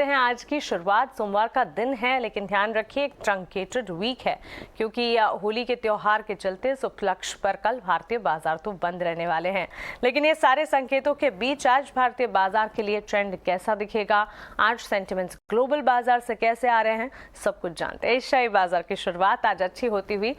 हैं आज की शुरुआत। सोमवार का दिन है, लेकिन ध्यान रखिए एक ट्रंकेटेड वीक है, क्योंकि होली के त्योहार के चलते शुक्ल पक्ष पर कल भारतीय बाजार तो बंद रहने वाले हैं। लेकिन ये सारे संकेतों के बीच आज भारतीय बाजार के लिए ट्रेंड कैसा दिखेगा, आज सेंटिमेंट्स ग्लोबल बाजार से कैसे आ रहे हैं, सब कुछ जानते हैं। एशियाई बाजार की शुरुआत आज अच्छी होती हुई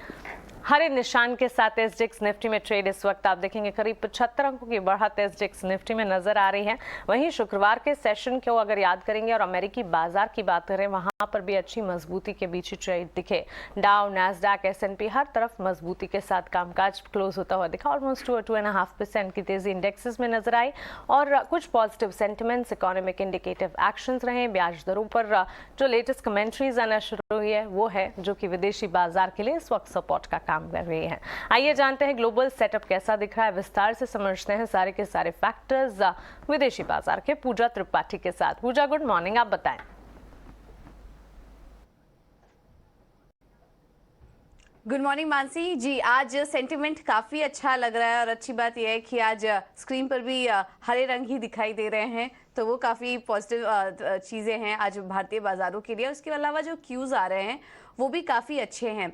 हरे निशान के साथ एसजीएक्स निफ्टी में ट्रेड इस वक्त आप देखेंगे करीब 75 अंकों की बढ़त एसजीएक्स निफ्टी में नजर आ रही है। वहीं शुक्रवार के सेशन को अगर याद करेंगे और अमेरिकी बाजार की बात करें, वहां पर भी अच्छी मजबूती के बीच ट्रेड दिखे। डाउ, नैस्डैक, एसएनपी हर तरफ मजबूती के साथ कामकाज क्लोज होता हुआ दिखा। ऑलमोस्ट 2.5% की तेजी इंडेक्सेस में नजर आई और कुछ positive sentiments, economic indicative actions रहे। ब्याज दरों पर जो लेटेस्ट कमेंट्रीज आना शुरू हुई है वो है जो कि विदेशी बाजार के लिए इस वक्त सपोर्ट का काम कर रही है। आइए जानते हैं ग्लोबल सेटअप कैसा दिख रहा है, विस्तार से समझते हैं सारे के सारे फैक्टर्स विदेशी बाजार के पूजा त्रिपाठी के साथ। पूजा, गुड मॉर्निंग, आप बताएं। गुड मॉर्निंग मानसी जी। आज सेंटिमेंट काफ़ी अच्छा लग रहा है और अच्छी बात यह है कि आज स्क्रीन पर भी हरे रंग ही दिखाई दे रहे हैं, तो वो काफ़ी पॉजिटिव चीज़ें हैं आज भारतीय बाजारों के लिए। उसके अलावा जो क्यूज़ आ रहे हैं वो भी काफ़ी अच्छे हैं।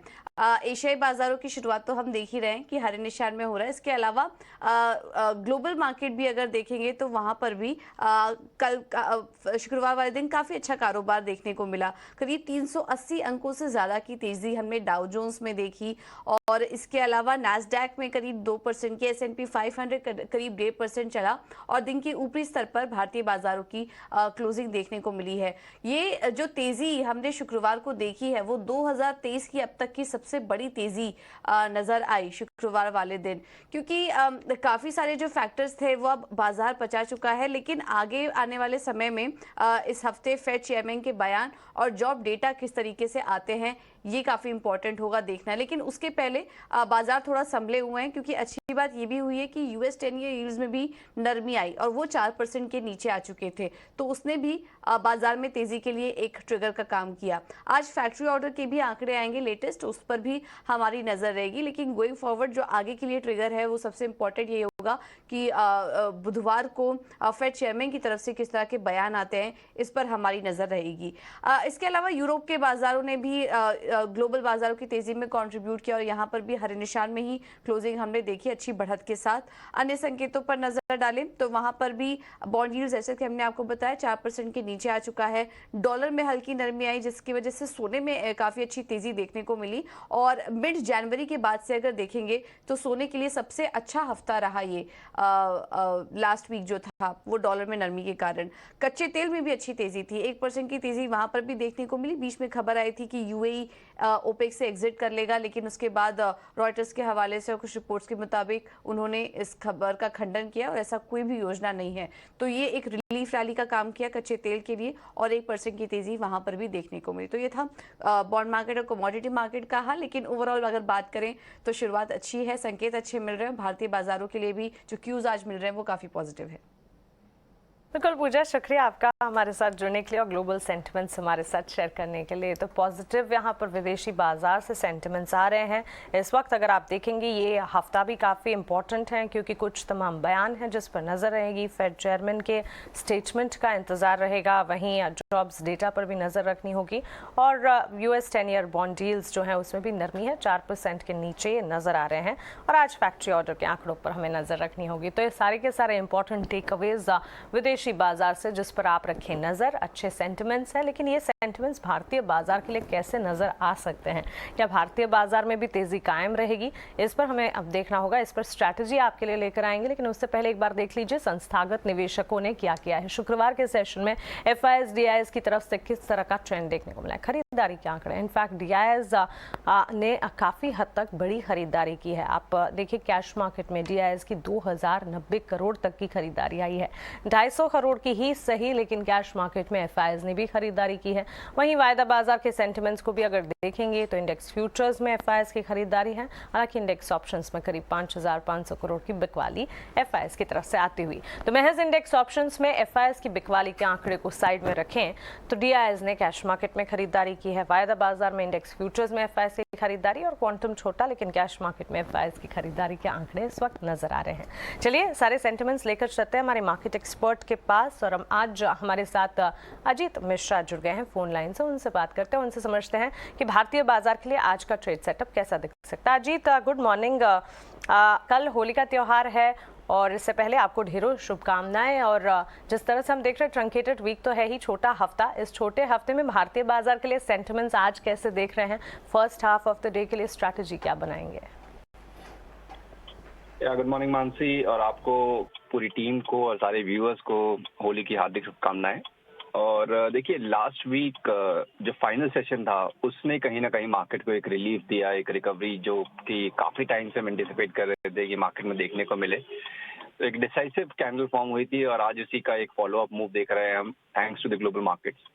एशियाई बाजारों की शुरुआत तो हम देख ही रहे हैं कि हरे निशान में हो रहा है। इसके अलावा ग्लोबल मार्केट भी अगर देखेंगे तो वहाँ पर भी कल शुक्रवार वाले दिन काफ़ी अच्छा कारोबार देखने को मिला। करीब 380 अंकों से ज़्यादा की तेज़ी हमने डाउ जोन्स में देखी और इसके अलावा नैस्डैक में करीब 2% की, एसएनपी 500 करीब 1.5% चला और दिन के ऊपरी स्तर पर भारतीय बाजारों की क्लोजिंग देखने को मिली है। ये जो तेज़ी हमने शुक्रवार को देखी है वो 2023 की अब तक की सबसे बड़ी तेजी नजर आई शुक्रवार वाले दिन, क्योंकि काफी सारे जो फैक्टर्स थे वो अब बाजार पचा चुका है। लेकिन आगे आने वाले समय में इस हफ्ते फेड चेयरमैन के बयान और जॉब डेटा किस तरीके से आते हैं ये काफी इंपॉर्टेंट होगा देखना। लेकिन उसके पहले बाजार थोड़ा संभले हुए हैं, क्योंकि अच्छी बात ये भी हुई है कि यूएस 10 ईयर यील्ड्स में भी नरमी आई और वो 4% के नीचे आ चुके थे, तो उसने भी बाजार में तेजी के लिए एक ट्रिगर का काम किया। आज फैक्ट्री ऑर्डर के भी आंकड़े आएंगे लेटेस्ट, उस पर भी हमारी नजर रहेगी। लेकिन गोइंग फॉरवर्ड जो आगे के लिए ट्रिगर है वो सबसे इंपॉर्टेंट ये होगा कि बुधवार को फेड चेयरमैन की तरफ से किस तरह के बयान आते हैं, इस पर हमारी नजर रहेगी। इसके अलावा यूरोप के बाजारों ने भी ग्लोबल बाजारों की तेजी में कंट्रीब्यूट किया और यहाँ पर भी हरे निशान में ही क्लोजिंग हमने देखी अच्छी बढ़त के साथ। अन्य संकेतों पर नजर डालें तो वहां पर भी बॉन्ड यील्ड जैसे कि हमने आपको बताया 4% के नीचे आ चुका है। डॉलर में हल्की नरमी आई जिसकी वजह से सोने में काफी अच्छी तेजी देखने को मिली और मिड जनवरी के बाद से अगर देखेंगे तो सोने के लिए सबसे अच्छा हफ्ता रहा ये लास्ट वीक जो था वो डॉलर में नरमी के कारण। कच्चे तेल में भी अच्छी तेजी थी, 1% की तेजी वहां पर भी देखने को मिली। बीच में खबर आई थी कि यूएई ओपेक से एग्जिट कर लेगा, लेकिन उसके बाद रॉयटर्स के हवाले से और कुछ रिपोर्ट्स के मुताबिक उन्होंने इस खबर का खंडन किया और ऐसा कोई भी योजना नहीं है। तो ये एक रिलीफ रैली का काम किया कच्चे तेल के लिए और 1% की तेजी वहां पर भी देखने को मिली। तो ये था बॉन्ड मार्केट और कमोडिटी मार्केट का हाल। लेकिन ओवरऑल अगर बात करें तो शुरुआत अच्छी है, संकेत अच्छे मिल रहे हैं। भारतीय बाजारों के लिए भी जो क्यूज आज मिल रहे हैं वो काफी पॉजिटिव है। बिल्कुल पूजा, शुक्रिया आपका हमारे साथ जुड़ने के लिए और ग्लोबल सेंटिमेंट्स हमारे साथ शेयर करने के लिए। तो पॉजिटिव यहाँ पर विदेशी बाजार से सेंटिमेंट्स आ रहे हैं इस वक्त। अगर आप देखेंगे ये हफ्ता भी काफ़ी इंपॉर्टेंट है, क्योंकि कुछ तमाम बयान हैं जिस पर नज़र रहेगी। फेड चेयरमैन के स्टेटमेंट का इंतज़ार रहेगा, वहीं जॉब्स डेटा पर भी नज़र रखनी होगी और यूएस 10 ईयर बॉन्ड डील्स जो है उसमें भी नरमी है, 4% के नीचे नज़र आ रहे हैं और आज फैक्ट्री ऑर्डर के आंकड़ों पर हमें नज़र रखनी होगी। तो ये सारे के सारे इंपॉर्टेंट टेक अवेज विदेशी बाजार से जिस पर आप रखें नजर। अच्छे सेंटिमेंट्स हैं, लेकिन ये सेंटिमेंट्स भारतीय बाजार के लिए कैसे नजर आ सकते हैं, क्या भारतीय बाजार में भी तेजी कायम रहेगी, इस पर हमें अब देखना होगा। इस पर स्ट्रैटेजी आपके लिए लेकर आएंगे, लेकिन उससे पहले एक बार देख लीजिए संस्थागत निवेशकों ने क्या किया है। शुक्रवार के सेशन में एफआईएस डीआईएस की तरफ से किस तरह का ट्रेंड देखने को मिला है। खरीदारी के आंकड़े, इनफैक्ट डीआईएस ने काफी हद तक बड़ी खरीदारी की है। आप देखिए कैश मार्केट में डीआईएस की 2090 करोड़ तक की खरीदारी आई है। 250 करोड़ की ही सही, लेकिन कैश मार्केट में एफआईआईज ने भी खरीदारी की है। वहीं वायदा बाजार के सेंटिमेंट्स को भी अगर देखेंगे तो इंडेक्स फ्यूचर्स में एफआईआईज की खरीदारी है, हालांकि इंडेक्स ऑप्शंस में करीब 5500 करोड़ की बिकवाली एफआईआईज की तरफ से आती हुई। तो महज इंडेक्स ऑप्शंस में एफआईआईज की बिकवाली के आंकड़े को साइड में रखें तो डीआईआईज ने कैश मार्केट में खरीदारी की है। वायदा बाजार में इंडेक्स फ्यूचर्स में एफआईआईज की खरीदारी और क्वांटम छोटा, लेकिन कैश मार्केट में एफआईआईज की खरीदारी के आंकड़े इस वक्त नजर आ रहे हैं। चलिए सारे सेंटिमेंट्स लेकर चलते हैं हमारे मार्केट एक्सपर्ट के पास, और हम आज हमारे साथ अजीत मिश्रा जुड़ गए हैं फोन लाइन से। उनसे बात करते हैं, उनसे समझते हैं कि भारतीय बाजार के लिए आज का ट्रेड सेटअप कैसा दिख सकता है। Ajit, good morning. कल होली का त्यौहार है और इससे पहले आपको ढेरों शुभकामनाएं। और जिस तरह से हम देख रहे हैं ट्रंकेटेड वीक तो है ही, छोटा हफ्ता, इस छोटे हफ्ते में भारतीय बाजार के लिए सेंटिमेंट्स आज कैसे देख रहे हैं? First half of the day के लिए स्ट्रैटेजी क्या बनाएंगे? गुड मॉर्निंग मानसी, और आपको, पूरी टीम को और सारे व्यूअर्स को होली की हार्दिक शुभकामनाएं। और देखिए, लास्ट वीक जो फाइनल सेशन था उसने कहीं ना कहीं मार्केट को एक रिलीफ दिया, एक रिकवरी जो कि काफी टाइम से हम एंटिसिपेट कर रहे थे कि मार्केट में देखने को मिले। तो एक डिसाइसिव कैंडल फॉर्म हुई थी और आज उसी का एक फॉलो अप मूव देख रहे हैं हम, thanks to the global markets.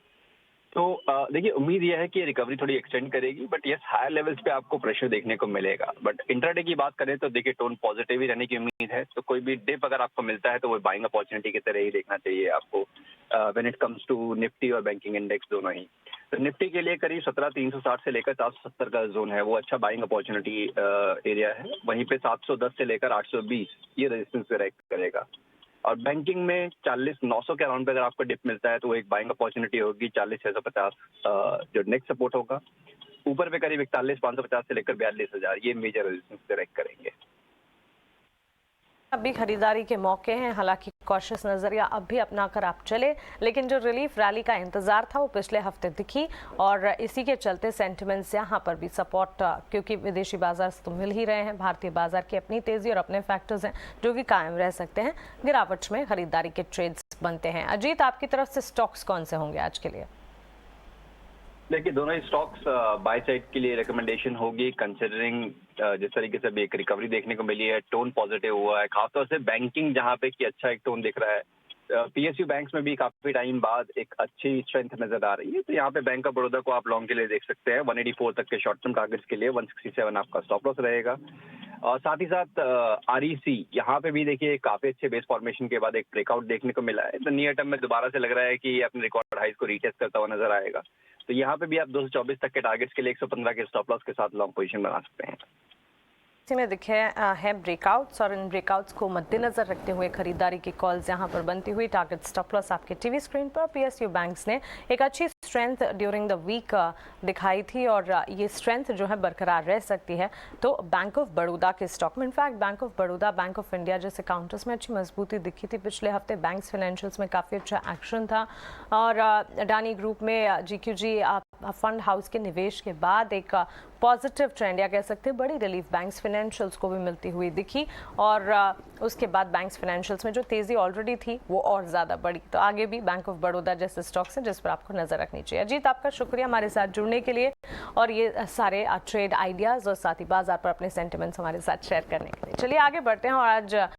तो देखिए, उम्मीद यह है कि रिकवरी थोड़ी एक्सटेंड करेगी, बट यस, हायर लेवल्स पे आपको प्रेशर देखने को मिलेगा। बट इंट्राडे की बात करें तो देखिए, टोन पॉजिटिव ही रहने की उम्मीद है। तो कोई भी डिप अगर आपको मिलता है तो वो बाइंग अपॉर्चुनिटी की तरह ही देखना चाहिए आपको, when it comes to Nifty और बैंकिंग इंडेक्स दोनों ही। तो निफ्टी के लिए करीब 17,360 से लेकर 470 का जोन है, वो अच्छा बाइंग अपॉर्चुनिटी एरिया है। वहीं पे 710 से लेकर 820 ये रेजिस्टेंस पे रैक करेगा। और बैंकिंग में 40,900 के अराउंड पे अगर आपको डिप मिलता है तो वो एक बाइंग अपॉर्चुनिटी होगी। 40,650 जो नेक्स्ट सपोर्ट होगा। ऊपर पे करीब 41,550 से लेकर 42,000 ये मेजर रेजिस्टेंस पे रैक करेंगे। अभी खरीदारी के मौके हैं, हालांकि कॉशियस नजरिया अब भी अपनाकर आप चले, लेकिन जो रिलीफ रैली का इंतजार था वो पिछले हफ्ते दिखी और इसी के चलते सेंटिमेंट्स यहाँ पर भी सपोर्ट, क्योंकि विदेशी बाजार से तो मिल ही रहे हैं, भारतीय बाजार की अपनी तेजी और अपने फैक्टर्स हैं जो कि कायम रह सकते हैं। गिरावट में खरीदारी के ट्रेड्स बनते हैं। अजीत, आपकी तरफ से स्टॉक्स कौन से होंगे आज के लिए? देखिए, दोनों ही स्टॉक्स बाय साइड के लिए रिकमेंडेशन होगी, कंसिडरिंग जिस तरीके से भी एक रिकवरी देखने को मिली है, टोन पॉजिटिव हुआ है, खासतौर से बैंकिंग जहां पे कि अच्छा एक टोन दिख रहा है। पीएसयू बैंक्स में भी काफी टाइम बाद एक अच्छी स्ट्रेंथ नजर आ रही है। तो यहाँ पे बैंक ऑफ बड़ौदा को आप लॉन्ग के लिए देख सकते हैं। 184 तक के शॉर्ट टर्म टारगेट्स के लिए 167 आपका स्टॉप लॉस रहेगा। और साथ ही साथ आरईसी यहाँ पे भी देखिए, काफी अच्छे बेस फॉर्मेशन के बाद एक ब्रेकआउट देखने को मिला है। तो नियर टर्म में दोबारा से लग रहा है कि ये अपने रिकॉर्ड हाइज को रीटेस्ट करता हुआ नजर आएगा। तो यहाँ पे भी आप 224 तक के टारगेट्स के लिए 115 के स्टॉप लॉस के साथ लॉन्ग पोजीशन बना सकते हैं। इसी में दिखे हैं ब्रेकआउट्स, और इन ब्रेकआउट्स को मद्देनजर रखते हुए खरीदारी की कॉल्स यहाँ पर बनती हुई। टारगेट स्टॉप लॉस आपके टीवी स्क्रीन पर। पीएसयू बैंक्स ने एक अच्छी स्ट्रेंथ ड्यूरिंग द वीक दिखाई थी और ये स्ट्रेंथ जो है बरकरार रह सकती है। तो बैंक ऑफ बड़ौदा के स्टॉक में, in fact bank of Baroda, bank of India जैसे काउंटर्स में अच्छी मजबूती दिखी थी पिछले हफ्ते। बैंक्स फाइनेंशियल्स में काफ़ी अच्छा एक्शन था और अडानी ग्रुप में जीक्यूजी फंड हाउस के निवेश के बाद एक पॉजिटिव ट्रेंड या कह सकते हैं बड़ी रिलीफ बैंक्स फाइनेंशियल्स को भी मिलती हुई दिखी। और उसके बाद बैंक्स फाइनेंशियल्स में जो तेज़ी ऑलरेडी थी वो और ज़्यादा बढ़ी। तो आगे भी बैंक ऑफ बड़ौदा जैसे स्टॉक्स हैं जिस पर आपको नज़र रखनी चाहिए। अजीत, आपका शुक्रिया हमारे साथ जुड़ने के लिए और ये सारे ट्रेड आइडियाज़ और साथ ही बाजार पर अपने सेंटिमेंट्स हमारे साथ शेयर करने के लिए। चलिए आगे बढ़ते हैं और आज